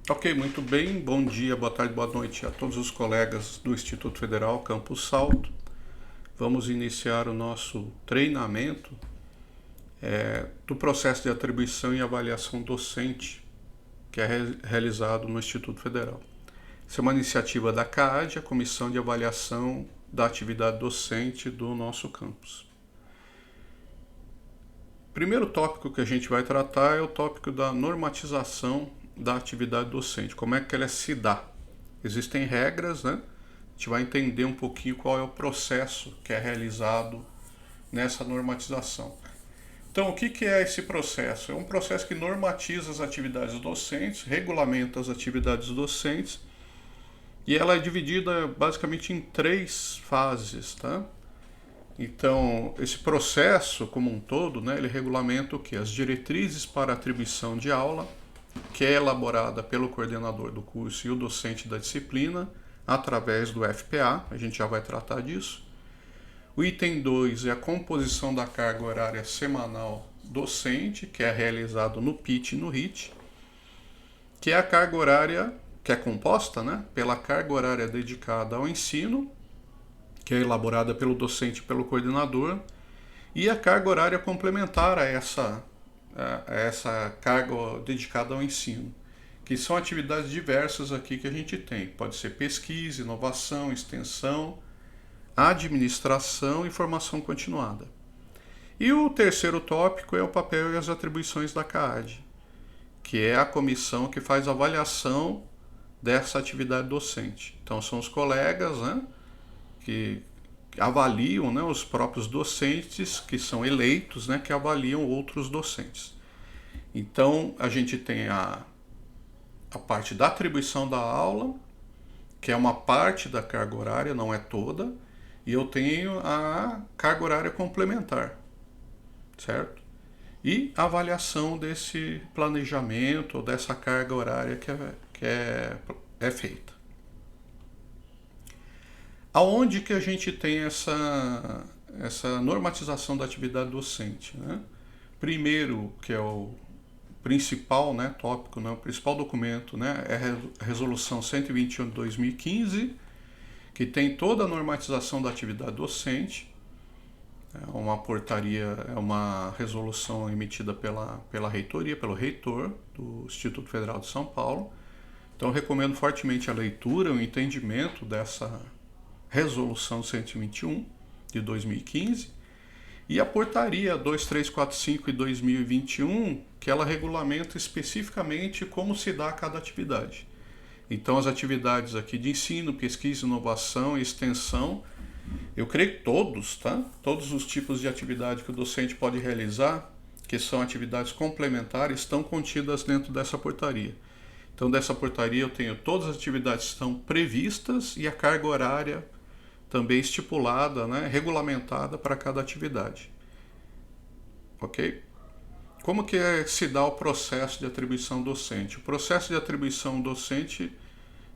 Ok, muito bem. Bom dia, boa tarde, boa noite a todos os colegas do Instituto Federal Campus Salto. Vamos iniciar o nosso treinamento do processo de atribuição e avaliação docente que é realizado no Instituto Federal. Essa é uma iniciativa da CAAD, a Comissão de Avaliação da Atividade Docente do nosso campus. O primeiro tópico que a gente vai tratar é o tópico da normatização da atividade docente, como é que ela se dá. Existem regras, né? A gente vai entender um pouquinho qual é o processo que é realizado nessa normatização. Então, o que é esse processo? É um processo que normatiza as atividades docentes, regulamenta as atividades docentes, e ela é dividida basicamente em 3 fases, tá? Então, esse processo como um todo, né, ele regulamenta o que? As diretrizes para atribuição de aula, que é elaborada pelo coordenador do curso e o docente da disciplina, através do FPA, a gente já vai tratar disso. O item 2 é a composição da carga horária semanal docente, que é realizado no PIT e no RIT, que é a carga horária que é composta, né, pela carga horária dedicada ao ensino, que é elaborada pelo docente e pelo coordenador, e a carga horária complementar a essa carga dedicada ao ensino, que são atividades diversas aqui que a gente tem. Pode ser pesquisa, inovação, extensão, administração e formação continuada. E o terceiro tópico é o papel e as atribuições da CAAD, que é a comissão que faz a avaliação dessa atividade docente. Então são os colegas, né, que avaliam, né, os próprios docentes que são eleitos, né, que avaliam outros docentes. Então a gente tem a parte da atribuição da aula, que é uma parte da carga horária, não é toda, e eu tenho a carga horária complementar, certo? E a avaliação desse planejamento, ou dessa carga horária que é feita. Aonde que a gente tem essa normatização da atividade docente, né? Primeiro, que é o principal, né, tópico, né, o principal documento, né, é a Resolução 121 de 2015, que tem toda a normatização da atividade docente. É uma portaria, é uma resolução emitida pela reitoria, pelo reitor do Instituto Federal de São Paulo. Então, eu recomendo fortemente a leitura, o entendimento dessa Resolução 121 de 2015 e a portaria 2345 de 2021, que ela regulamenta especificamente como se dá cada atividade. Então, as atividades aqui de ensino, pesquisa, inovação e extensão, eu creio que todos, tá? Todos os tipos de atividade que o docente pode realizar, que são atividades complementares, estão contidas dentro dessa portaria. Então, dessa portaria eu tenho todas as atividades que estão previstas e a carga horária também estipulada, né, regulamentada para cada atividade. Ok? Como que se dá o processo de atribuição docente? O processo de atribuição docente,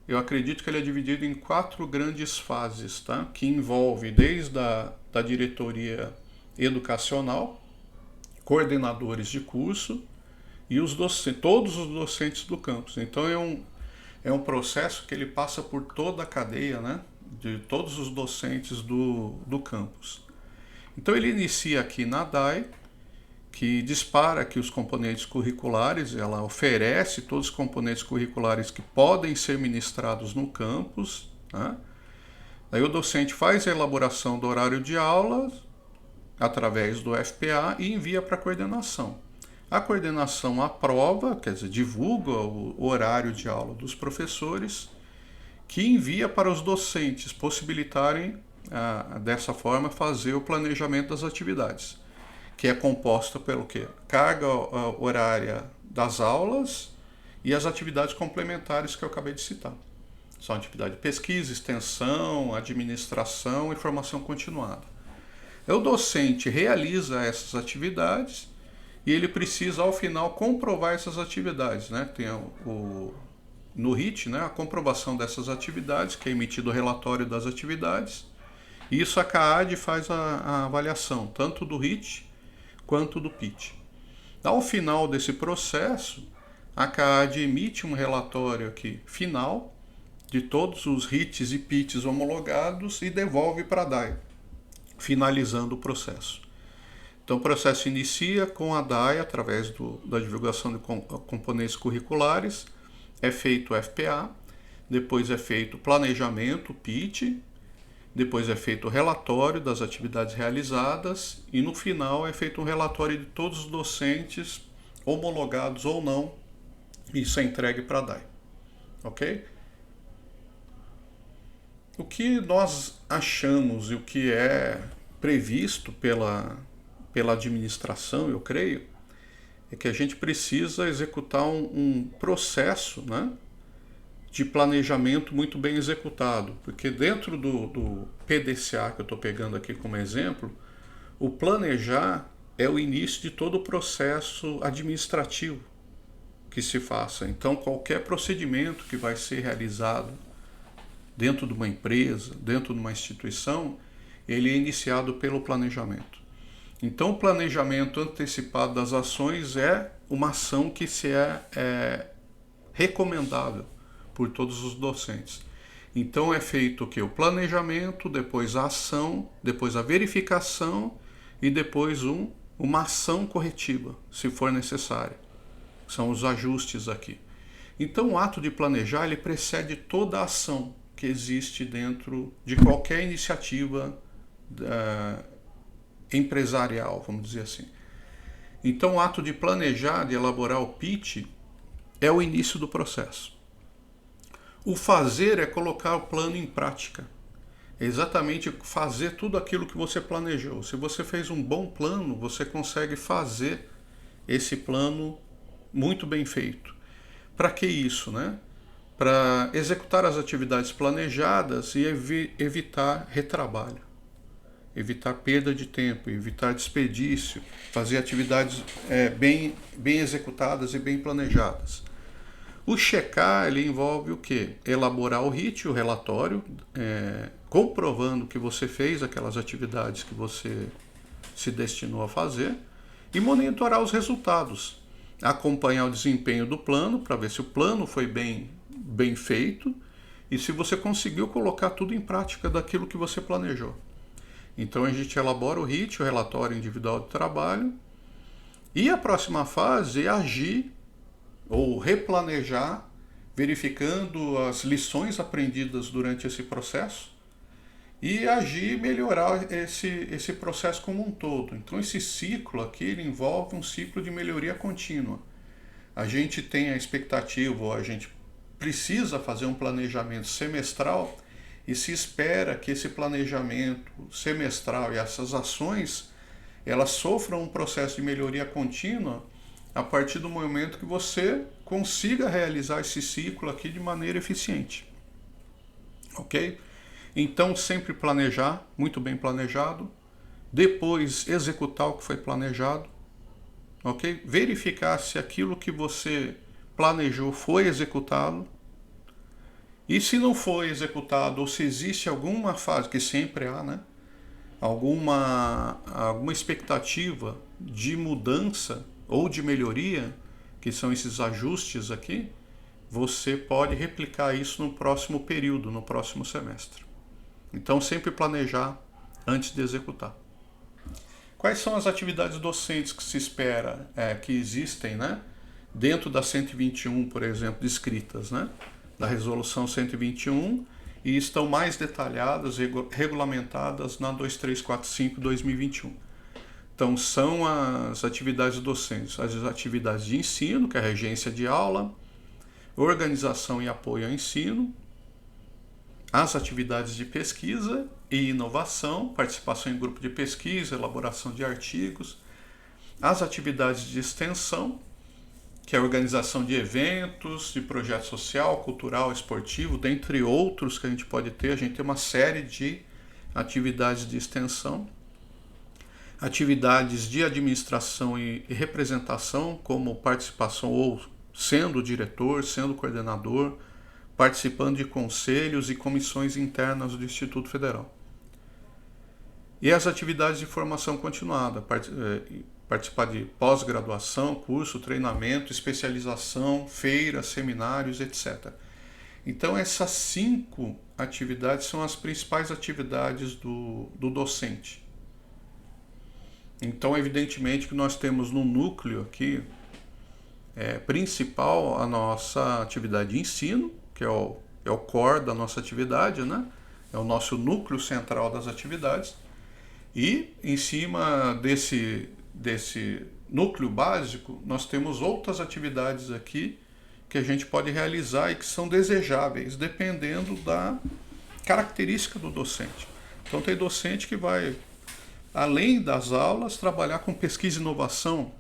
eu acredito que ele é dividido em 4 grandes fases, tá? Que envolve desde da diretoria educacional, coordenadores de curso e todos os docentes do campus. Então é um processo que ele passa por toda a cadeia, né, de todos os docentes do campus. Então ele inicia aqui na DAI, que dispara aqui os componentes curriculares, ela oferece todos os componentes curriculares que podem ser ministrados no campus, né? Daí o docente faz a elaboração do horário de aula através do FPA e envia para a coordenação. A coordenação aprova, quer dizer, divulga o horário de aula dos professores, que envia para os docentes possibilitarem, dessa forma, fazer o planejamento das atividades, que é composta pelo quê? Carga horária das aulas e as atividades complementares que eu acabei de citar. São atividade de pesquisa, extensão, administração e formação continuada. O docente realiza essas atividades e ele precisa, ao final, comprovar essas atividades, né? Tem no RIT, né, a comprovação dessas atividades, que é emitido o relatório das atividades. E isso a CAAD faz a avaliação, tanto do RIT quanto do PIT. Ao final desse processo, a CAAD emite um relatório aqui final de todos os RITs e PITs homologados e devolve para a DAE, finalizando o processo. Então o processo inicia com a DAE através da divulgação de componentes curriculares, é feito o FPA, depois é feito o planejamento, PIT, depois é feito o relatório das atividades realizadas e no final é feito um relatório de todos os docentes, homologados ou não, e isso é entregue para a DAE. Ok? O que nós achamos e o que é previsto pela administração, eu creio, é que a gente precisa executar um processo, né, de planejamento muito bem executado, porque dentro do PDCA que eu estou pegando aqui como exemplo, o planejar é o início de todo o processo administrativo que se faça. Então qualquer procedimento que vai ser realizado dentro de uma empresa, dentro de uma instituição, ele é iniciado pelo planejamento. Então o planejamento antecipado das ações é uma ação que é recomendável por todos os docentes. Então é feito o que? O planejamento, depois a ação, depois a verificação e depois uma ação corretiva, se for necessária. São os ajustes aqui. Então o ato de planejar, ele precede toda a ação que existe dentro de qualquer iniciativa empresarial, vamos dizer assim. Então o ato de planejar, de elaborar o pitch, é o início do processo. O fazer é colocar o plano em prática. É exatamente fazer tudo aquilo que você planejou. Se você fez um bom plano, você consegue fazer esse plano muito bem feito. Para que isso, né? Para executar as atividades planejadas e evitar retrabalho, evitar perda de tempo, evitar desperdício, fazer atividades bem executadas e bem planejadas. O checar, ele envolve o quê? Elaborar o RIT, o relatório, comprovando que você fez aquelas atividades que você se destinou a fazer e monitorar os resultados, acompanhar o desempenho do plano para ver se o plano foi bem feito e se você conseguiu colocar tudo em prática daquilo que você planejou. Então a gente elabora o RIT, o relatório individual de trabalho, e a próxima fase é agir ou replanejar, verificando as lições aprendidas durante esse processo e agir e melhorar esse processo como um todo. Então esse ciclo aqui, ele envolve um ciclo de melhoria contínua. A gente tem a expectativa, ou a gente precisa fazer um planejamento semestral e se espera que esse planejamento semestral e essas ações, elas sofram um processo de melhoria contínua a partir do momento que você consiga realizar esse ciclo aqui de maneira eficiente. Ok? Então sempre planejar, muito bem planejado, depois executar o que foi planejado, ok? Verificar se aquilo que você planejou foi executado. E se não foi executado, ou se existe alguma fase, que sempre há, né? Alguma expectativa de mudança ou de melhoria, que são esses ajustes aqui, você pode replicar isso no próximo período, no próximo semestre. Então sempre planejar antes de executar. Quais são as atividades docentes que se espera que existem, né? Dentro da 121, por exemplo, descritas, né? Da resolução 121 e estão mais detalhadas, regulamentadas na 2345/2021. Então são as atividades docentes, as atividades de ensino, que é a regência de aula, organização e apoio ao ensino, as atividades de pesquisa e inovação, participação em grupo de pesquisa, elaboração de artigos, as atividades de extensão, que é a organização de eventos, de projeto social, cultural, esportivo, dentre outros que a gente pode ter. A gente tem uma série de atividades de extensão, atividades de administração e representação, como participação ou sendo diretor, sendo coordenador, participando de conselhos e comissões internas do Instituto Federal. E as atividades de formação continuada, participar de pós-graduação, curso, treinamento, especialização, feiras, seminários, etc. Então essas 5 atividades são as principais atividades do docente. Então, evidentemente que nós temos no núcleo aqui principal a nossa atividade de ensino, que é o core da nossa atividade, né? É o nosso núcleo central das atividades. E em cima desse núcleo básico, nós temos outras atividades aqui que a gente pode realizar e que são desejáveis, dependendo da característica do docente. Então tem docente que vai, além das aulas, trabalhar com pesquisa e inovação.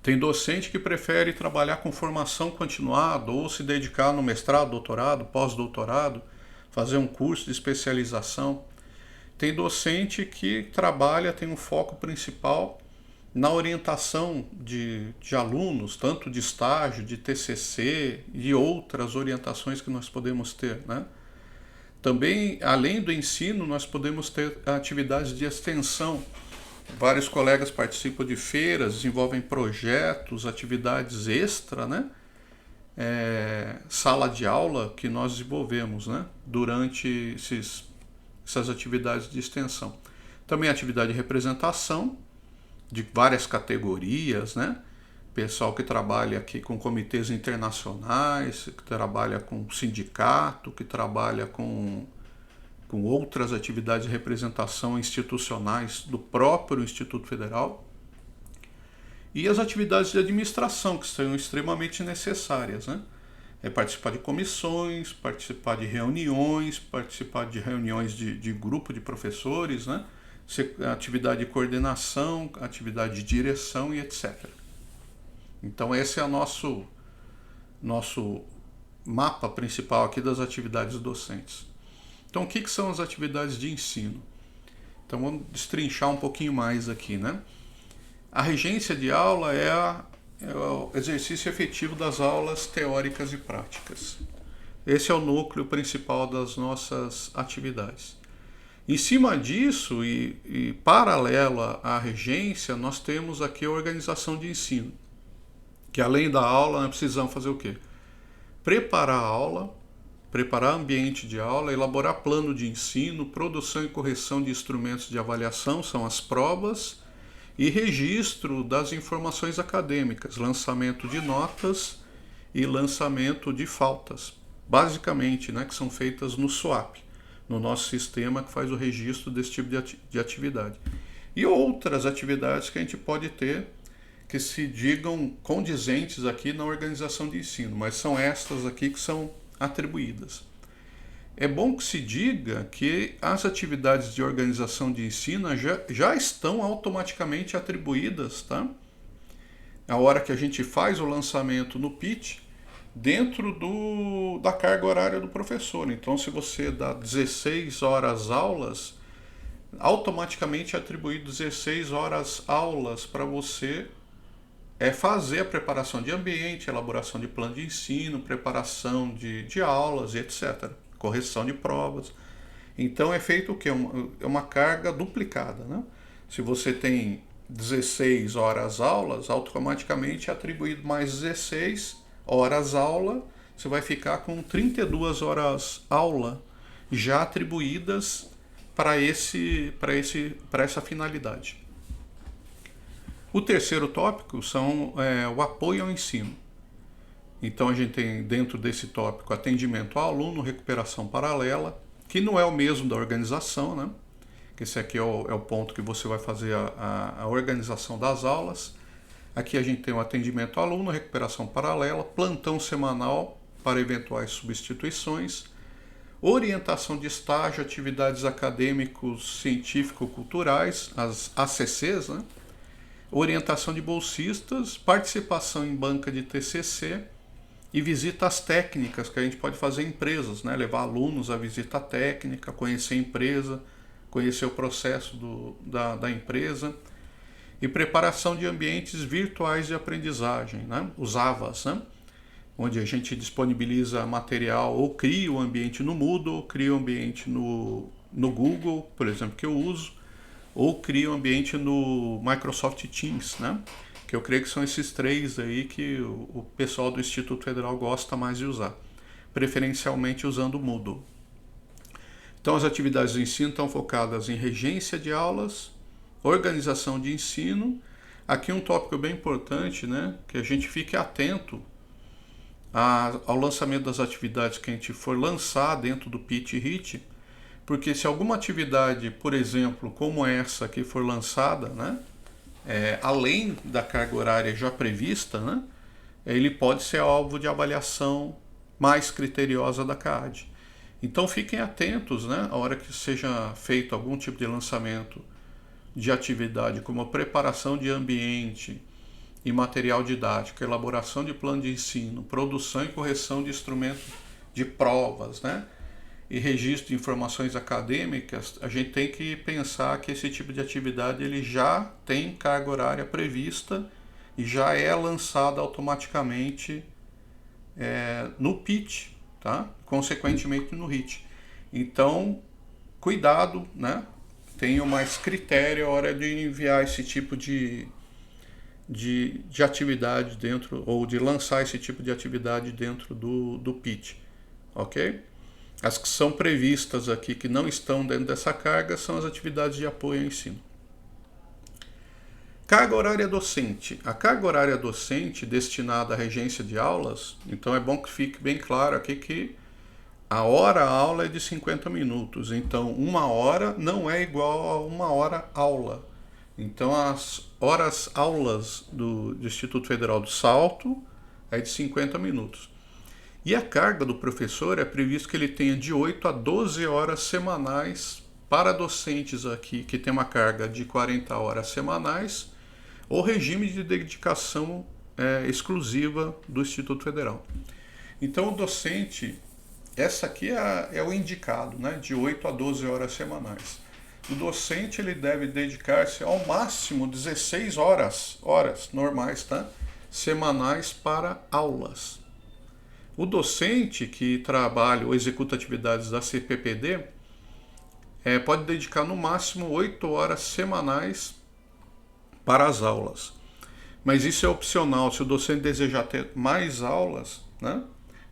Tem docente que prefere trabalhar com formação continuada ou se dedicar no mestrado, doutorado, pós-doutorado, fazer um curso de especialização. Tem docente que trabalha, tem um foco principal na orientação de alunos, tanto de estágio, de TCC e outras orientações que nós podemos ter, né? Também, além do ensino, nós podemos ter atividades de extensão. Vários colegas participam de feiras, desenvolvem projetos, atividades extra, né? Sala de aula que nós desenvolvemos, né? Durante essas atividades de extensão. Também atividade de representação de várias categorias, né? Pessoal que trabalha aqui com comitês internacionais, que trabalha com sindicato, que trabalha com outras atividades de representação institucionais do próprio Instituto Federal. E as atividades de administração, que são extremamente necessárias, né? Participar de comissões, participar de reuniões de grupo de professores, né? Atividade de coordenação, atividade de direção e etc. Então esse é o nosso mapa principal aqui das atividades docentes. Então o que são as atividades de ensino? Então vamos destrinchar um pouquinho mais aqui, né? A regência de aula é o exercício efetivo das aulas teóricas e práticas. Esse é o núcleo principal das nossas atividades. Em cima disso e paralela à regência, nós temos aqui a organização de ensino, que além da aula, nós precisamos fazer o quê? Preparar a aula, preparar ambiente de aula, elaborar plano de ensino, produção e correção de instrumentos de avaliação, são as provas, e registro das informações acadêmicas, lançamento de notas e lançamento de faltas, basicamente, né, que são feitas no SWAP, no nosso sistema que faz o registro desse tipo de atividade. E outras atividades que a gente pode ter que se digam condizentes aqui na organização de ensino, mas são estas aqui que são atribuídas. É bom que se diga que as atividades de organização de ensino já estão automaticamente atribuídas, tá? A hora que a gente faz o lançamento no pitch, dentro da carga horária do professor. Então, se você dá 16 horas aulas, automaticamente é atribuído 16 horas aulas para você fazer a preparação de ambiente, elaboração de plano de ensino, preparação de aulas e etc. Correção de provas. Então é feito o quê? É uma carga duplicada, né? Se você tem 16 horas aulas, automaticamente é atribuído mais 16 horas aula, você vai ficar com 32 horas aula já atribuídas para essa finalidade. O terceiro tópico são o apoio ao ensino. Então a gente tem dentro desse tópico atendimento ao aluno, recuperação paralela, que não é o mesmo da organização, né? Que esse aqui é o ponto que você vai fazer a organização das aulas. Aqui a gente tem o atendimento ao aluno, recuperação paralela, plantão semanal para eventuais substituições, orientação de estágio, atividades acadêmicos, científico-culturais, as ACCs, né? Orientação de bolsistas, participação em banca de TCC e visitas técnicas que a gente pode fazer em empresas, né? Levar alunos à visita técnica, conhecer a empresa, conhecer o processo da empresa e preparação de ambientes virtuais de aprendizagem, né? Os AVAs, né? Onde a gente disponibiliza material ou cria o ambiente no Moodle, ou cria o ambiente no Google, por exemplo, que eu uso, ou crie um ambiente no Microsoft Teams, né? Que eu creio que são esses três aí que o pessoal do Instituto Federal gosta mais de usar, preferencialmente usando o Moodle. Então as atividades do ensino estão focadas em regência de aulas, organização de ensino. Aqui um tópico bem importante, né? Que a gente fique atento ao lançamento das atividades que a gente for lançar dentro do PIT e RIT, porque se alguma atividade, por exemplo, como essa que for lançada, né, além da carga horária já prevista, né, ele pode ser alvo de avaliação mais criteriosa da CAAD. Então fiquem atentos, né, a hora que seja feito algum tipo de lançamento de atividade, como a preparação de ambiente e material didático, elaboração de plano de ensino, produção e correção de instrumentos de provas, né, e registro de informações acadêmicas, a gente tem que pensar que esse tipo de atividade ele já tem carga horária prevista e já é lançada automaticamente no PIT, tá? Consequentemente no RIT. Então, cuidado, né? Tenham mais critério a hora de enviar esse tipo de atividade dentro, ou de lançar esse tipo de atividade dentro do PIT, ok? As que são previstas aqui, que não estão dentro dessa carga, são as atividades de apoio ao ensino. Carga horária docente. A carga horária docente destinada à regência de aulas, então é bom que fique bem claro aqui que a hora-aula é de 50 minutos, então 1 hora não é igual a 1 hora-aula. Então as horas-aulas do Instituto Federal do Salto é de 50 minutos. E a carga do professor é previsto que ele tenha de 8 a 12 horas semanais para docentes aqui, que tem uma carga de 40 horas semanais, ou regime de dedicação exclusiva do Instituto Federal. Então o docente, essa aqui é o indicado, né, de 8 a 12 horas semanais. O docente ele deve dedicar-se ao máximo 16 horas normais, tá? Semanais para aulas. O docente que trabalha ou executa atividades da CPPD pode dedicar no máximo 8 horas semanais para as aulas. Mas isso é opcional. Se o docente desejar ter mais aulas, né,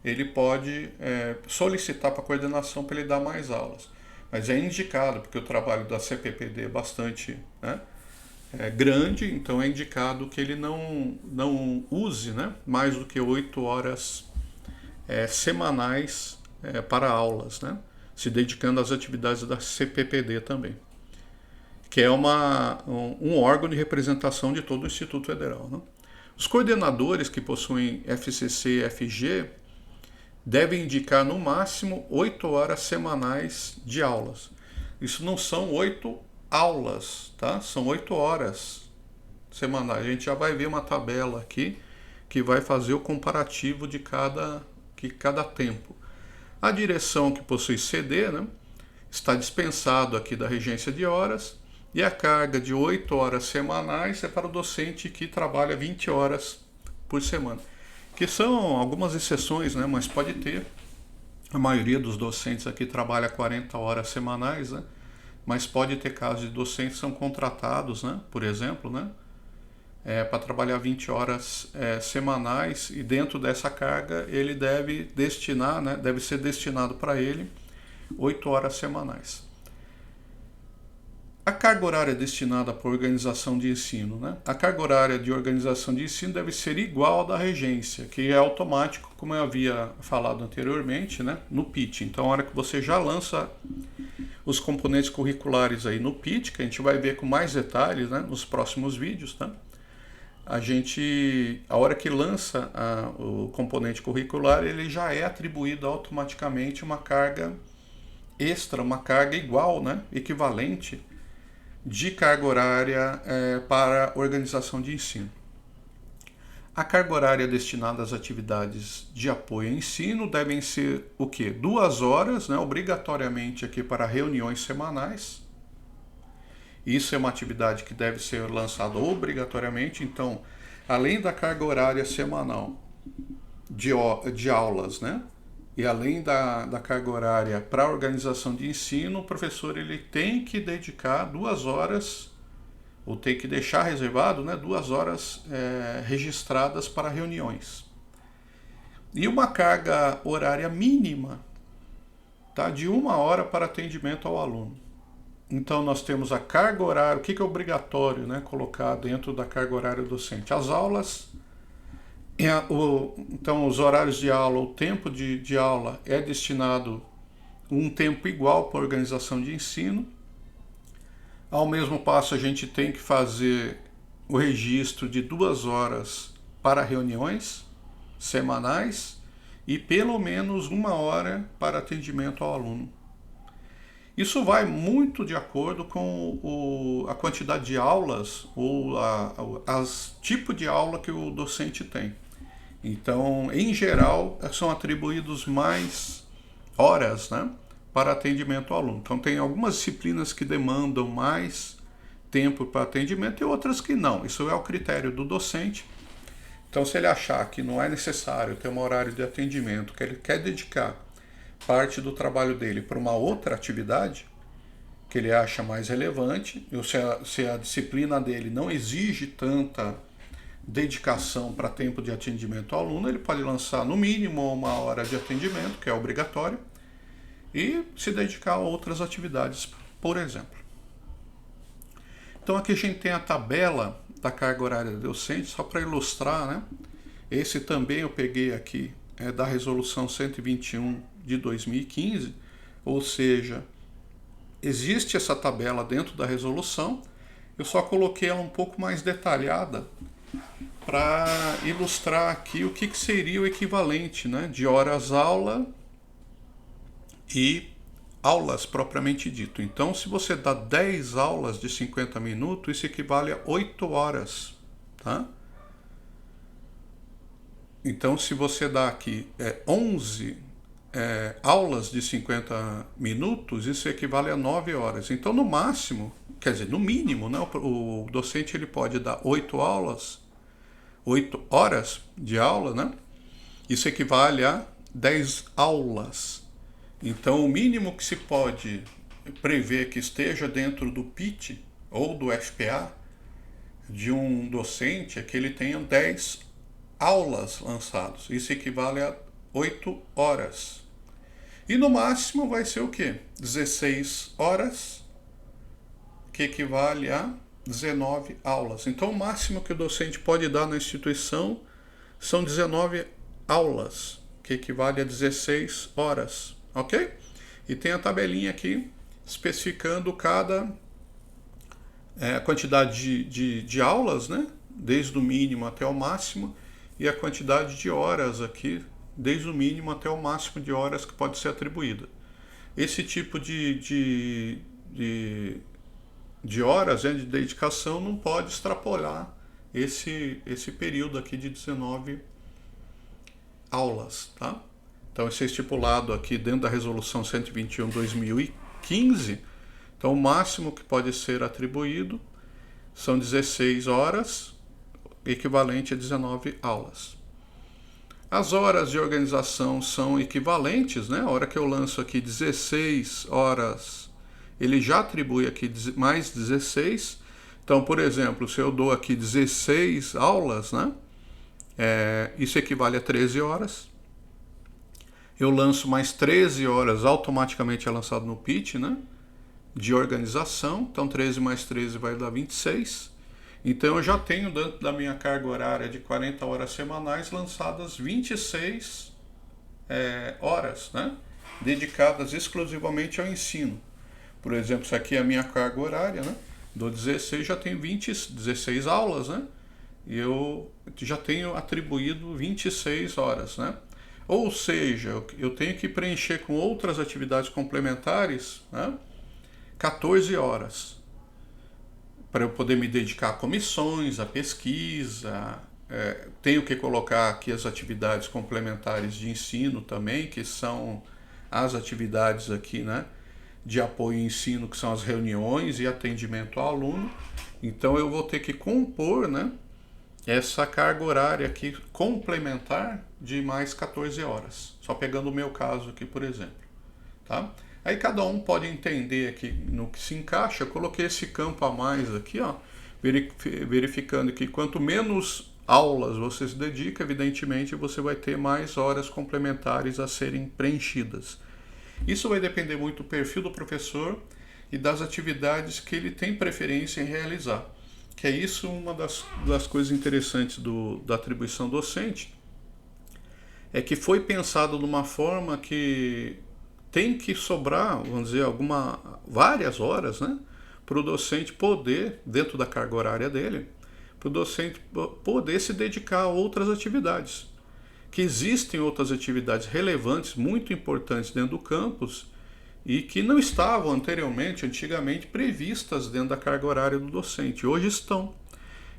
ele pode solicitar para a coordenação para ele dar mais aulas. Mas é indicado, porque o trabalho da CPPD é bastante grande, então é indicado que ele não use, né, mais do que 8 horas semanais para aulas, né? Se dedicando às atividades da CPPD também, que é um órgão de representação de todo o Instituto Federal, né? Os coordenadores que possuem FCC e FG devem indicar no máximo 8 horas semanais de aulas. Isso não são 8 aulas, tá? São 8 horas semanais. A gente já vai ver uma tabela aqui que vai fazer o comparativo de cada tempo. A direção que possui CD, né, está dispensado aqui da regência de horas, e a carga de 8 horas semanais é para o docente que trabalha 20 horas por semana, que são algumas exceções, né, mas pode ter. A maioria dos docentes aqui trabalha 40 horas semanais, né, mas pode ter casos de docentes que são contratados, né, por exemplo, né, para trabalhar 20 horas semanais, e dentro dessa carga ele deve destinar, né, deve ser destinado para ele 8 horas semanais. A carga horária destinada para organização de ensino, né? A carga horária de organização de ensino deve ser igual à da regência, que é automático, como eu havia falado anteriormente, né, no PIT. Então, a hora que você já lança os componentes curriculares aí no PIT, que a gente vai ver com mais detalhes, né, nos próximos vídeos, tá? A hora que lança o componente curricular, ele já é atribuído automaticamente uma carga extra, uma carga igual, né, equivalente de carga horária para organização de ensino. A carga horária destinada às atividades de apoio ao ensino devem ser o quê? 2 horas, né, obrigatoriamente aqui para reuniões semanais. Isso é uma atividade que deve ser lançada obrigatoriamente. Então, além da carga horária semanal de aulas, né, e além da carga horária para a organização de ensino, o professor ele tem que dedicar 2 horas, ou tem que deixar reservado, né, 2 horas registradas para reuniões. E uma carga horária mínima, tá, de 1 hora para atendimento ao aluno. Então nós temos a carga horária, o que é obrigatório, né, colocar dentro da carga horária docente? As aulas, então os horários de aula, o tempo de aula é destinado um tempo igual para a organização de ensino. Ao mesmo passo a gente tem que fazer o registro de 2 horas para reuniões semanais e pelo menos 1 hora para atendimento ao aluno. Isso vai muito de acordo com a quantidade de aulas ou tipo de aula que o docente tem. Então, em geral, são atribuídos mais horas, né, para atendimento ao aluno. Então, tem algumas disciplinas que demandam mais tempo para atendimento e outras que não. Isso é o critério do docente. Então, se ele achar que não é necessário ter um horário de atendimento, que ele quer dedicar parte do trabalho dele para uma outra atividade que ele acha mais relevante, ou se a disciplina dele não exige tanta dedicação para tempo de atendimento ao aluno, ele pode lançar no mínimo 1 hora de atendimento, que é obrigatório, e se dedicar a outras atividades, por exemplo. Então aqui a gente tem a tabela da carga horária docente, só para ilustrar, né? Esse também eu peguei aqui da Resolução 121 de 2015, ou seja, existe essa tabela dentro da resolução, eu só coloquei ela um pouco mais detalhada para ilustrar aqui o que seria o equivalente, né, de horas-aula e aulas propriamente dito. Então, se você dá 10 aulas de 50 minutos, isso equivale a 8 horas, tá? Então, se você dá aqui 11 aulas de 50 minutos, isso equivale a 9 horas. Então, no máximo, quer dizer, no mínimo, né, o docente ele pode dar 8 horas de aula, né? Isso equivale a 10 aulas. Então, o mínimo que se pode prever que esteja dentro do PIT ou do FPA de um docente é que ele tenha 10 aulas lançadas. Isso equivale a 8 horas. E no máximo vai ser o quê? 16 horas, que equivale a 19 aulas. Então, o máximo que o docente pode dar na instituição são 19 aulas, que equivale a 16 horas. Ok? E tem a tabelinha aqui especificando cada quantidade de aulas, né? Desde o mínimo até o máximo, e a quantidade de horas aqui, desde o mínimo até o máximo de horas que pode ser atribuída. Esse tipo de horas, né, de dedicação não pode extrapolar esse período aqui de 19 aulas, tá? Então, isso é estipulado aqui dentro da Resolução 121/2015. Então, o máximo que pode ser atribuído são 16 horas, equivalente a 19 aulas. As horas de organização são equivalentes, né? A hora que eu lanço aqui 16 horas, ele já atribui aqui mais 16. Então, por exemplo, se eu dou aqui 16 aulas, né? Isso equivale a 13 horas. Eu lanço mais 13 horas, automaticamente é lançado no PIT, né? De organização. Então, 13 mais 13 vai dar 26. Então, eu já tenho dentro da minha carga horária de 40 horas semanais lançadas 26 horas, né? Dedicadas exclusivamente ao ensino. Por exemplo, isso aqui é a minha carga horária, né? Do 16 já tenho 16 aulas, né? E eu já tenho atribuído 26 horas, né? Ou seja, eu tenho que preencher com outras atividades complementares, né, 14 horas, para eu poder me dedicar a comissões, a pesquisa. Tenho que colocar aqui as atividades complementares de ensino também, que são as atividades aqui, né, de apoio ao ensino, que são as reuniões e atendimento ao aluno. Então eu vou ter que compor, né, essa carga horária aqui complementar de mais 14 horas. Só pegando o meu caso aqui, por exemplo. Tá? Aí cada um pode entender aqui no que se encaixa. Eu coloquei esse campo a mais aqui, ó, verificando que quanto menos aulas você se dedica, evidentemente você vai ter mais horas complementares a serem preenchidas. Isso vai depender muito do perfil do professor e das atividades que ele tem preferência em realizar. Que é isso uma das coisas interessantes da atribuição docente, é que foi pensado de uma forma que tem que sobrar, vamos dizer, várias horas, né, para o docente poder, dentro da carga horária dele, para o docente poder se dedicar a outras atividades. Que existem outras atividades relevantes, muito importantes dentro do campus, e que não estavam antigamente previstas dentro da carga horária do docente. Hoje estão.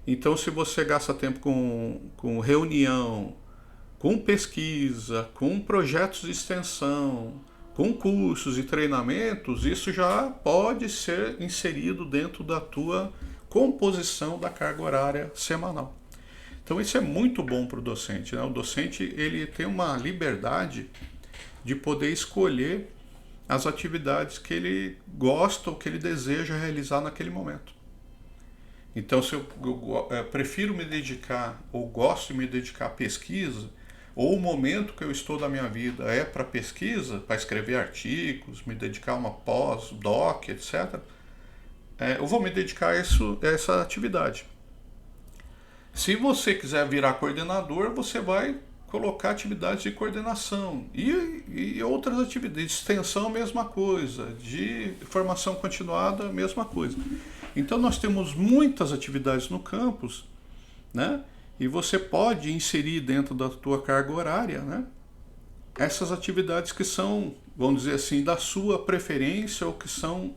Então, se você gasta tempo com reunião, com pesquisa, com projetos de extensão, com cursos e treinamentos, isso já pode ser inserido dentro da tua composição da carga horária semanal. Então, isso é muito bom para o docente, né? O docente ele tem uma liberdade de poder escolher as atividades que ele gosta ou que ele deseja realizar naquele momento. Então, se eu prefiro me dedicar ou gosto de me dedicar à pesquisa, ou o momento que eu estou da minha vida é para pesquisa, para escrever artigos, me dedicar a uma pós, doc, etc., eu vou me dedicar a essa atividade. Se você quiser virar coordenador, você vai colocar atividades de coordenação e outras atividades, de extensão, mesma coisa, de formação continuada, mesma coisa. Então nós temos muitas atividades no campus, né? E você pode inserir dentro da tua carga horária, né, essas atividades que são, vamos dizer assim, da sua preferência ou que são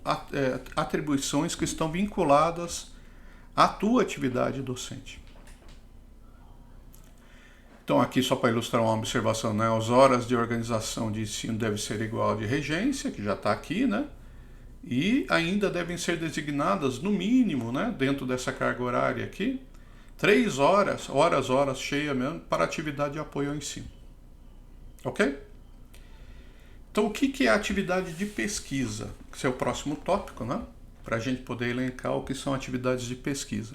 atribuições que estão vinculadas à tua atividade docente. Então, aqui só para ilustrar uma observação, né? As horas de organização de ensino devem ser igual a de regência, que já está aqui, né? E ainda devem ser designadas, no mínimo, né, dentro dessa carga horária aqui, 3 horas cheia mesmo, para atividade de apoio ao ensino. Ok? Então, o que é a atividade de pesquisa? Esse é o próximo tópico, né? Para a gente poder elencar o que são atividades de pesquisa.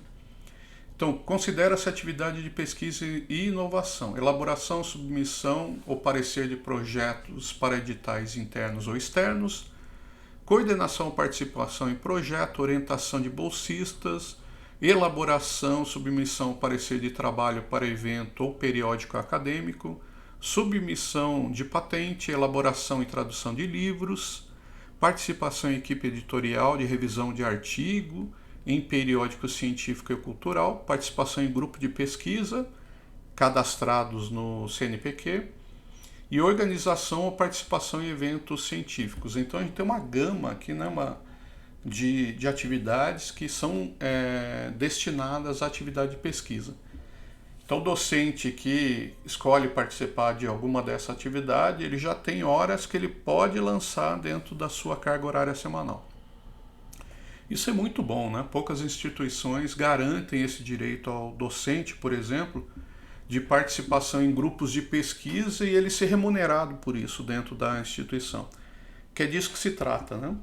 Então, considera-se atividade de pesquisa e inovação, elaboração, submissão ou parecer de projetos para editais internos ou externos, coordenação, participação em projeto, orientação de bolsistas, elaboração, submissão, parecer de trabalho para evento ou periódico acadêmico, submissão de patente, elaboração e tradução de livros, participação em equipe editorial de revisão de artigo, em periódico científico e cultural, participação em grupo de pesquisa, cadastrados no CNPq, e organização ou participação em eventos científicos. Então a gente tem uma gama aqui, né, de atividades que são destinadas à atividade de pesquisa. Então o docente que escolhe participar de alguma dessa atividade, ele já tem horas que ele pode lançar dentro da sua carga horária semanal. Isso é muito bom, né? Poucas instituições garantem esse direito ao docente, por exemplo, de participação em grupos de pesquisa e ele ser remunerado por isso dentro da instituição. Que é disso que se trata, né?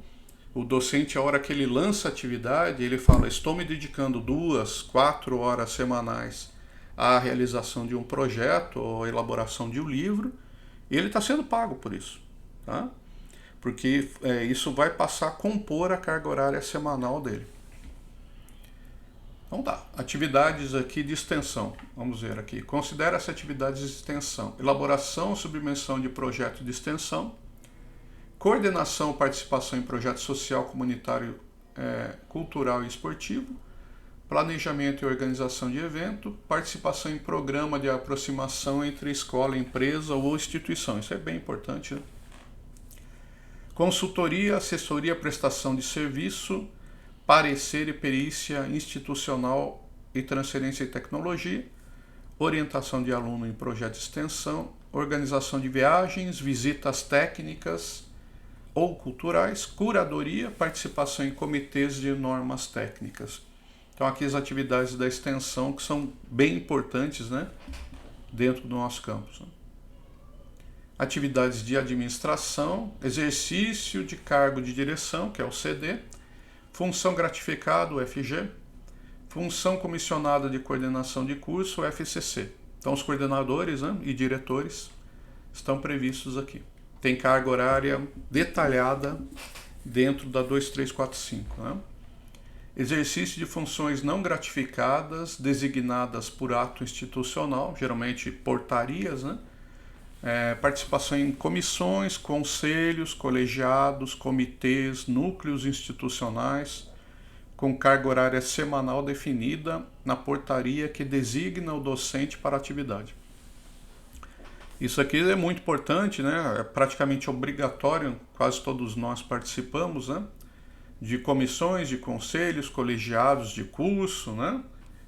O docente, a hora que ele lança a atividade, ele fala, estou me dedicando 2, 4 horas semanais à realização de um projeto ou à elaboração de um livro, e ele está sendo pago por isso, tá? Porque isso vai passar a compor a carga horária semanal dele. Então tá, atividades aqui de extensão, vamos ver aqui. Considera as atividades de extensão: elaboração, submissão de projeto de extensão, coordenação, participação em projeto social, comunitário, cultural e esportivo, planejamento e organização de evento, participação em programa de aproximação entre escola, empresa ou instituição. Isso é bem importante, né? Consultoria, assessoria, prestação de serviço, parecer e perícia institucional e transferência de tecnologia, orientação de aluno em projeto de extensão, organização de viagens, visitas técnicas ou culturais, curadoria, participação em comitês de normas técnicas. Então aqui as atividades da extensão que são bem importantes, né, dentro do nosso campus. Atividades de administração, exercício de cargo de direção, que é o CD, função gratificada, o FG, função comissionada de coordenação de curso, o FCC. Então os coordenadores, né, e diretores estão previstos aqui. Tem carga horária detalhada dentro da 2345. Né? Exercício de funções não gratificadas designadas por ato institucional, geralmente portarias, né? Participação em comissões, conselhos, colegiados, comitês, núcleos institucionais, com carga horária semanal definida na portaria que designa o docente para a atividade. Isso aqui é muito importante, né? É praticamente obrigatório, quase todos nós participamos, né? De comissões, de conselhos, colegiados de curso, né?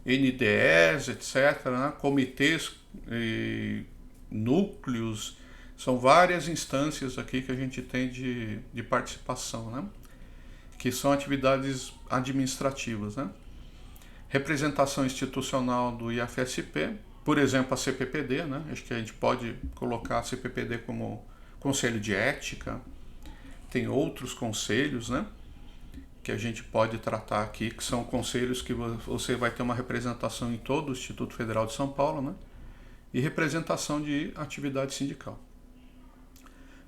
NDEs, etc., né? Comitês e núcleos, são várias instâncias aqui que a gente tem de participação, né? Que são atividades administrativas, né? Representação institucional do IFSP, por exemplo, a CPPD, né? Acho que a gente pode colocar a CPPD como conselho de ética, tem outros conselhos, né? Que a gente pode tratar aqui, que são conselhos que você vai ter uma representação em todo o Instituto Federal de São Paulo, né? E representação de atividade sindical.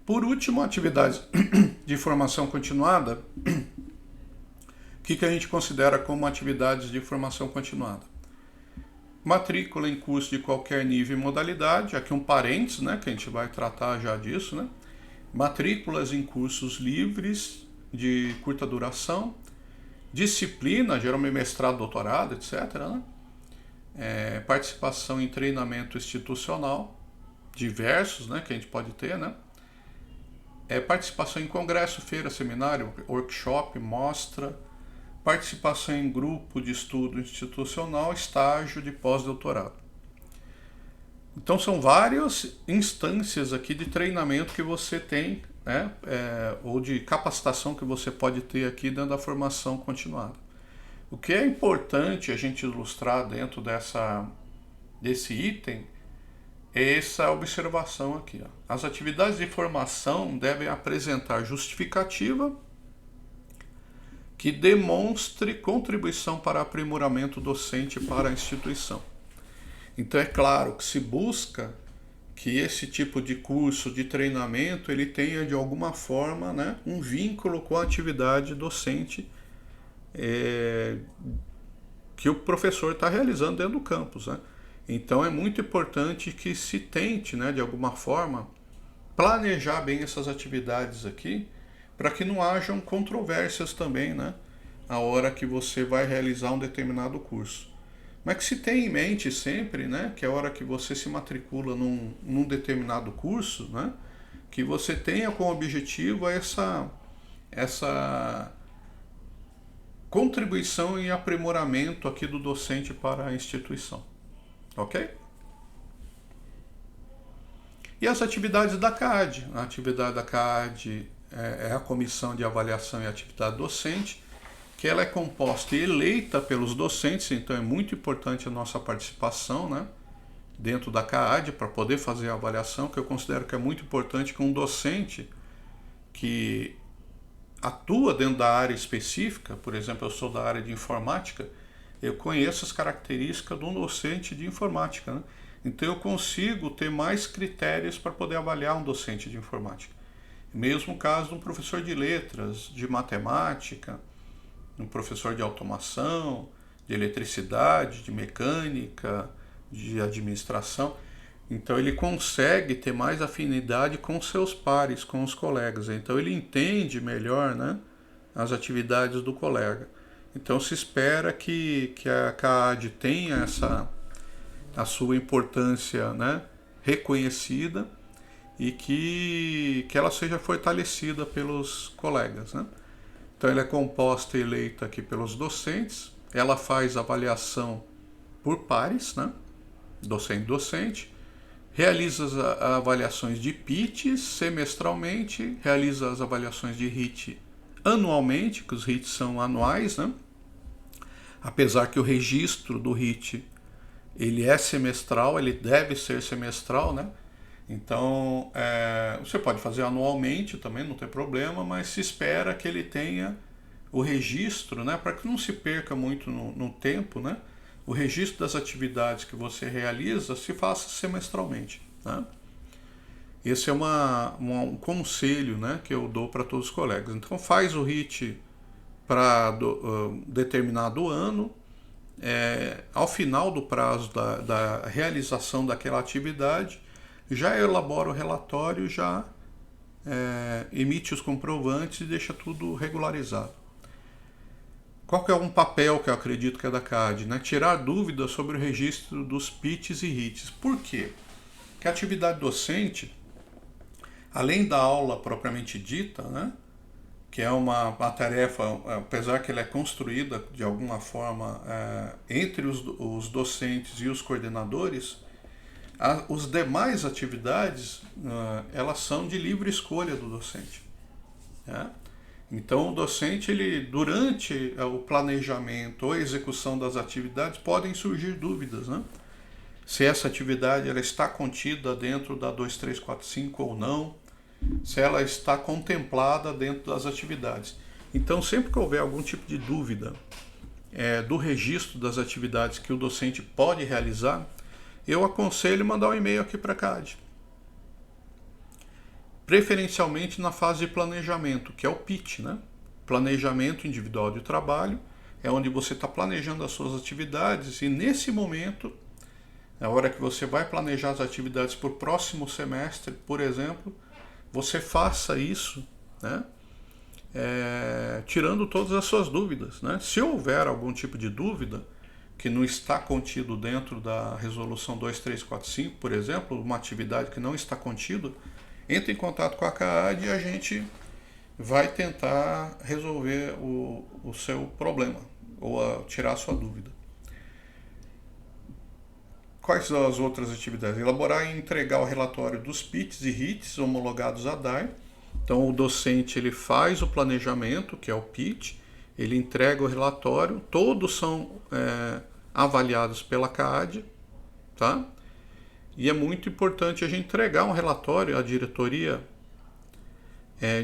Por último, atividades de formação continuada. O que a gente considera como atividades de formação continuada? Matrícula em curso de qualquer nível e modalidade, aqui um parênteses, né, que a gente vai tratar já disso, né? Matrículas em cursos livres de curta duração, disciplina, geralmente mestrado, doutorado, etc., né? Participação em treinamento institucional, diversos, né, que a gente pode ter, né? Participação em congresso, feira, seminário, workshop, mostra, participação em grupo de estudo institucional, estágio de pós-doutorado. Então são várias instâncias aqui de treinamento que você tem, né, ou de capacitação que você pode ter aqui dentro da formação continuada. O que é importante a gente ilustrar dentro desse item é essa observação aqui. Ó. As atividades de formação devem apresentar justificativa que demonstre contribuição para aprimoramento docente para a instituição. Então é claro que se busca que esse tipo de curso, de treinamento, ele tenha de alguma forma, né, um vínculo com a atividade docente que o professor está realizando dentro do campus, né? Então é muito importante que se tente, né, de alguma forma, planejar bem essas atividades aqui, para que não hajam controvérsias também, né, a hora que você vai realizar um determinado curso. Mas que se tenha em mente sempre, né, que a hora que você se matricula num determinado curso, né, que você tenha como objetivo essa contribuição e aprimoramento aqui do docente para a instituição. Ok? E as atividades da CAAD. A atividade da CAAD é a Comissão de Avaliação e Atividade Docente, que ela é composta e eleita pelos docentes, então é muito importante a nossa participação, né, dentro da CAAD para poder fazer a avaliação, que eu considero que é muito importante que um docente que atua dentro da área específica, por exemplo, eu sou da área de informática, eu conheço as características de um docente de informática, né? Então eu consigo ter mais critérios para poder avaliar um docente de informática. Mesmo caso de um professor de letras, de matemática, um professor de automação, de eletricidade, de mecânica, de administração. Então ele consegue ter mais afinidade com seus pares, com os colegas. Então ele entende melhor, né, as atividades do colega. Então se espera que a CAAD tenha a sua importância, né, reconhecida e que ela seja fortalecida pelos colegas, né? Então ela é composta e eleita aqui pelos docentes, ela faz avaliação por pares, né, docente, realiza as avaliações de PITs semestralmente, realiza as avaliações de HIT anualmente, que os HITs são anuais, né? apesar que o registro do HIT ele é semestral, ele deve ser semestral, né? Então, você pode fazer anualmente também, não tem problema, mas se espera que ele tenha o registro, né, para que não se perca muito no tempo, né? O registro das atividades que você realiza se faça semestralmente, né? Esse é um conselho, né, que eu dou para todos os colegas. Então, faz o HIT para determinado ano, ao final do prazo da realização daquela atividade, já elabora o relatório, já emite os comprovantes e deixa tudo regularizado. Qual que é um papel que eu acredito que é da CAD? Né? Tirar dúvidas sobre o registro dos PITs e RITs. Por quê? Porque a atividade docente, além da aula propriamente dita, né, que é uma tarefa, apesar que ela é construída de alguma forma entre os docentes e os coordenadores, as demais atividades elas são de livre escolha do docente. Né? Então o docente, ele, durante o planejamento ou execução das atividades, podem surgir dúvidas, né? Se essa atividade ela está contida dentro da 2345 ou não, se ela está contemplada dentro das atividades. Então, sempre que houver algum tipo de dúvida do registro das atividades que o docente pode realizar, eu aconselho mandar um e-mail aqui para a CAD. Preferencialmente na fase de planejamento, que é o PIT, né? Planejamento individual de trabalho, é onde você está planejando as suas atividades e nesse momento, na hora que você vai planejar as atividades para o próximo semestre, por exemplo, você faça isso, né? Tirando todas as suas dúvidas, né? Se houver algum tipo de dúvida que não está contido dentro da resolução 2345, por exemplo, uma atividade que não está contida, entre em contato com a CAAD e a gente vai tentar resolver o seu problema ou tirar a sua dúvida. Quais são as outras atividades? Elaborar e entregar o relatório dos PITs e RITs homologados à DAE. Então o docente ele faz o planejamento, que é o PIT, ele entrega o relatório, todos são avaliados pela CAAD, tá? E é muito importante a gente entregar um relatório à diretoria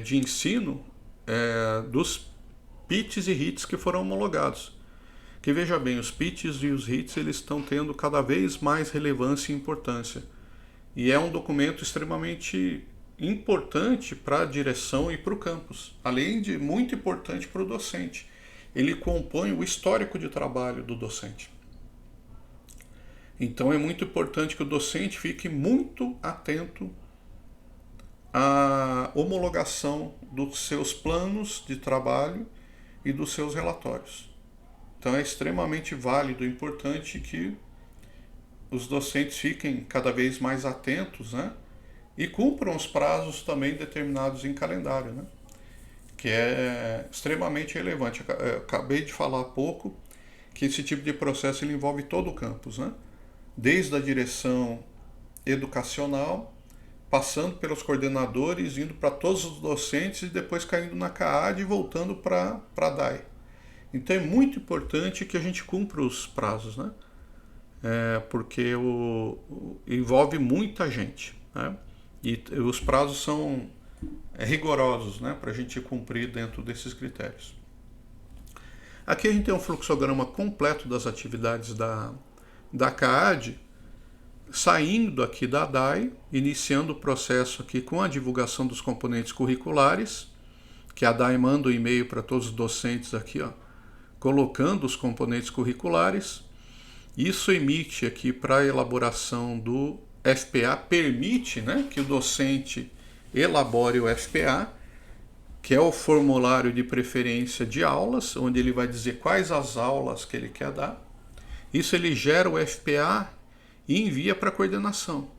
de ensino dos PITs e RITs que foram homologados. Que veja bem, os PITs e os RITs eles estão tendo cada vez mais relevância e importância. E é um documento extremamente importante para a direção e para o campus, além de muito importante para o docente. Ele compõe o histórico de trabalho do docente. Então é muito importante que o docente fique muito atento à homologação dos seus planos de trabalho e dos seus relatórios. Então é extremamente válido e importante que os docentes fiquem cada vez mais atentos, né? E cumpram os prazos também determinados em calendário, né? Que é extremamente relevante. Eu acabei de falar há pouco que esse tipo de processo ele envolve todo o campus, né? Desde a direção educacional, passando pelos coordenadores, indo para todos os docentes e depois caindo na CAAD e voltando para a DAE. Então é muito importante que a gente cumpra os prazos, né? Porque envolve muita gente, né? E os prazos são rigorosos, né? Para a gente cumprir dentro desses critérios. Aqui a gente tem um fluxograma completo das atividades da CAAD, saindo aqui da DAE, iniciando o processo aqui com a divulgação dos componentes curriculares, que a DAE manda um e-mail para todos os docentes aqui, ó, colocando os componentes curriculares. Isso emite aqui para a elaboração do FPA, permite, né, que o docente elabore o FPA, que é o formulário de preferência de aulas, onde ele vai dizer quais as aulas que ele quer dar. Isso ele gera o FPA e envia para a coordenação.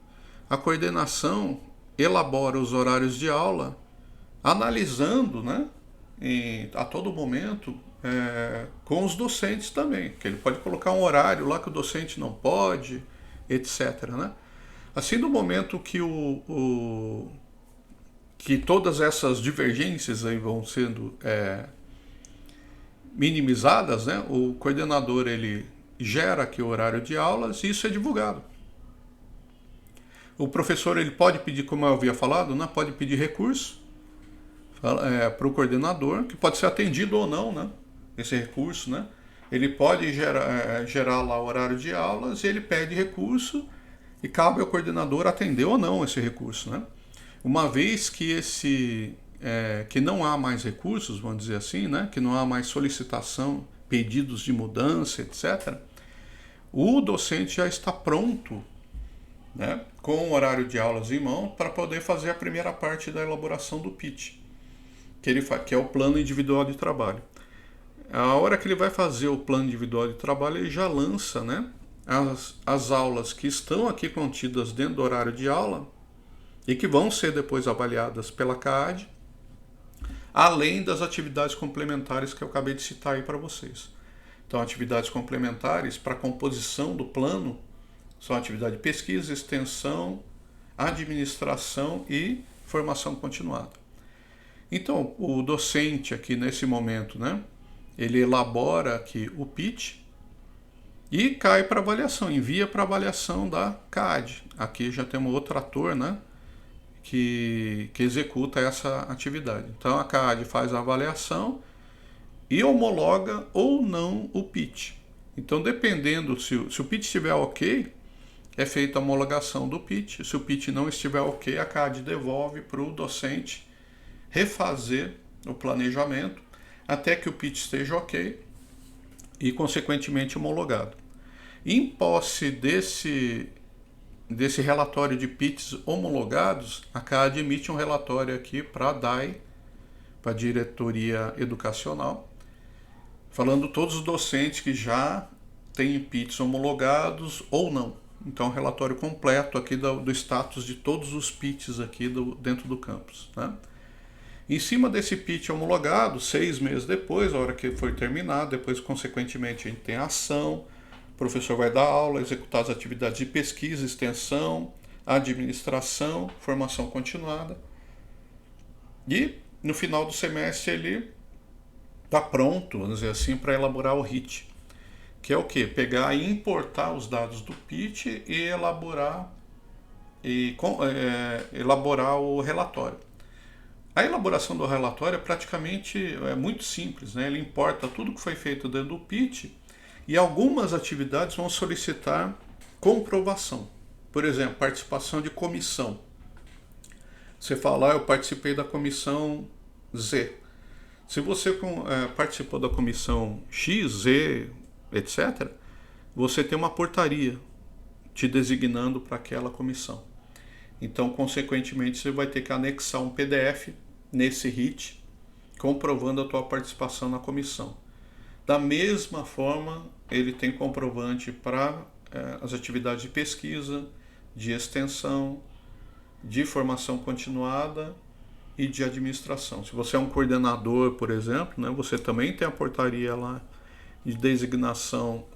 A coordenação elabora os horários de aula, analisando, né, a todo momento com os docentes também, que ele pode colocar um horário lá que o docente não pode, etc. Né? Assim, no momento que que todas essas divergências aí vão sendo minimizadas, né, o coordenador ele gera aqui o horário de aulas e isso é divulgado. O professor ele pode pedir, como eu havia falado, né, pode pedir recurso para o coordenador, que pode ser atendido ou não, né, esse recurso, né. Ele pode gerar lá o horário de aulas e ele pede recurso e cabe ao coordenador atender ou não esse recurso, né. Uma vez que que não há mais recursos, vamos dizer assim, né, que não há mais solicitação, pedidos de mudança, etc., o docente já está pronto, né, com o horário de aulas em mão para poder fazer a primeira parte da elaboração do PIT, que é o plano individual de trabalho. A hora que ele vai fazer o plano individual de trabalho, ele já lança, né, as aulas que estão aqui contidas dentro do horário de aula e que vão ser depois avaliadas pela CAAD, além das atividades complementares que eu acabei de citar aí para vocês. Então, atividades complementares para a composição do plano são atividade de pesquisa, extensão, administração e formação continuada. Então, o docente aqui nesse momento, né, ele elabora aqui o PIT e cai para avaliação, envia para avaliação da CAAD. Aqui já temos outro ator, né, que executa essa atividade. Então a CAAD faz a avaliação e homologa ou não o PIT. Então, dependendo, se o PIT estiver ok, é feita a homologação do PIT. Se o PIT não estiver ok, a CAAD devolve para o docente refazer o planejamento até que o PIT esteja ok e, consequentemente, homologado. Em posse desse relatório de PITs homologados, a CAAD emite um relatório aqui para a DAI, para a Diretoria Educacional, falando todos os docentes que já têm PITs homologados ou não. Então, um relatório completo aqui do status de todos os PITs aqui dentro do campus, né? Em cima desse PIT homologado, 6 meses depois, a hora que foi terminado, depois, consequentemente, a gente tem a ação. O professor vai dar aula, executar as atividades de pesquisa, extensão, administração, formação continuada. E no final do semestre ele está pronto, vamos dizer assim, para elaborar o RIT. Que é o quê? Pegar e importar os dados do PIT e elaborar o relatório. A elaboração do relatório é muito simples, né? Ele importa tudo que foi feito dentro do PIT e algumas atividades vão solicitar comprovação. Por exemplo, participação de comissão. Você fala, eu participei da comissão Z. Se você participou da comissão X, Z, etc., você tem uma portaria te designando para aquela comissão. Então, consequentemente, você vai ter que anexar um PDF nesse RIT comprovando a tua participação na comissão. Da mesma forma, ele tem comprovante para as atividades de pesquisa, de extensão, de formação continuada e de administração. Se você é um coordenador, por exemplo, né, você também tem a portaria lá de designação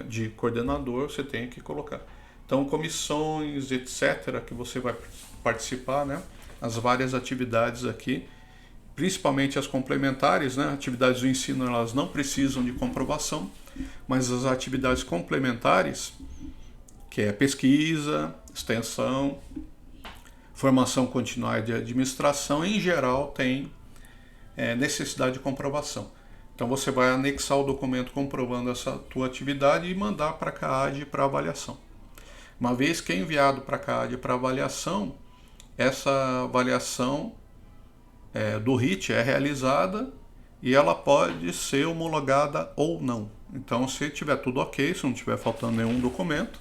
de coordenador, você tem que colocar. Então, comissões, etc., que você vai participar, né, as várias atividades aqui, principalmente as complementares, né, atividades do ensino, elas não precisam de comprovação, mas as atividades complementares, que é pesquisa, extensão, formação continuada e administração, em geral, tem necessidade de comprovação. Então, você vai anexar o documento comprovando essa tua atividade e mandar para a CAAD para avaliação. Uma vez que é enviado para a CAAD para avaliação, essa avaliação do RIT é realizada e ela pode ser homologada ou não. Então, se tiver tudo ok, se não tiver faltando nenhum documento,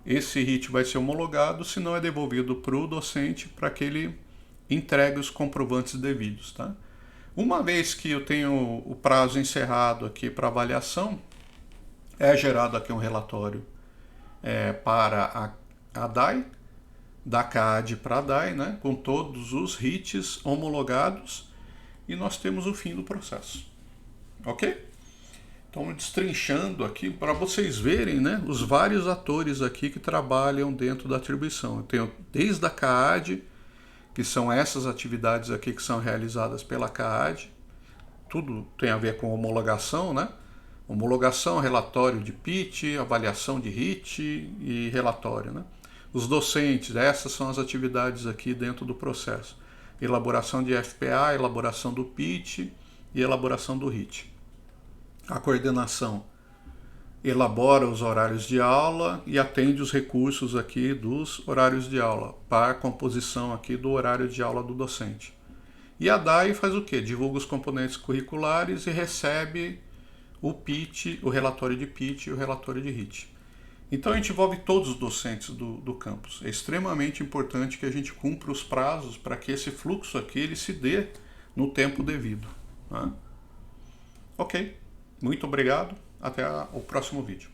esse RIT vai ser homologado, se não é devolvido para o docente para que ele entregue os comprovantes devidos, tá? Uma vez que eu tenho o prazo encerrado aqui para avaliação, é gerado aqui um relatório para a DAI, da CAAD para a DAI, né, com todos os RITs homologados, e nós temos o fim do processo. Ok? Então, destrinchando aqui para vocês verem, né, os vários atores aqui que trabalham dentro da atribuição. Eu tenho desde a CAAD, que são essas atividades aqui que são realizadas pela CAAD, tudo tem a ver com homologação, né? Homologação, relatório de pitch, avaliação de HIT e relatório, né? Os docentes, essas são as atividades aqui dentro do processo. Elaboração de FPA, elaboração do pitch e elaboração do HIT. A coordenação elabora os horários de aula e atende os recursos aqui dos horários de aula para a composição aqui do horário de aula do docente. E a DAI faz o quê? Divulga os componentes curriculares e recebe o pitch, o relatório de pitch e o relatório de HIT. Então a gente envolve todos os docentes do campus. É extremamente importante que a gente cumpra os prazos para que esse fluxo aqui ele se dê no tempo devido. Né? Ok, muito obrigado. Até o próximo vídeo.